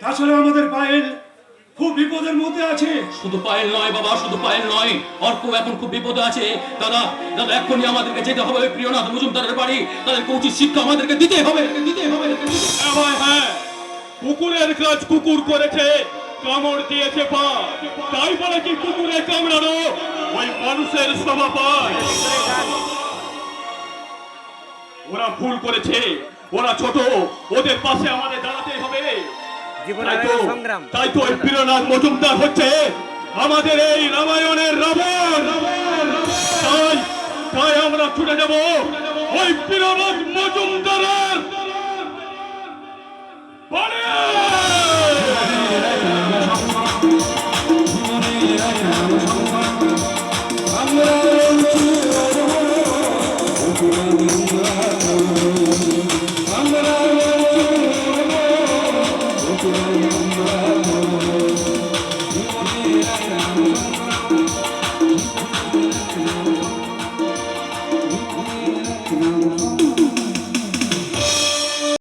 আসলে আমাদের পায়েল খুব বিপদের মধ্যে আছে। শুধু পায়েল নয় বাবা, শুধু পায়েল নয়, অর্ক এখন খুব বিপদে আছে। দাদা দাদা এক্ষুনি আমাদেরকে যেতে হবে ওই প্রিয়নাথ মজুমদারের বাড়ি। তাদেরকে উচিত শিক্ষা আমাদেরকে দিতে হবে, দিতে হবে। হ্যাঁ ভাই হ্যাঁ, কুকুরের কাজ কুকুর করেছে, কামড় দিয়েছে পা, তাই বলে কি কুকুরে কামড়ানো ওই মানুষের স্বভাব পায়? ওরা ভুল করেছে, ওরা ছোট, ওদের পাশে আমাদের দাঁড়াতে হবে। তাই তো ওই প্রিয়নাথ মজুমদার হচ্ছে আমাদের এই রামায়ণের রাবণ। তাই তাই আমরা ছুটে যাব ওই প্রিয়নাথ মজুমদারের বাড়ি।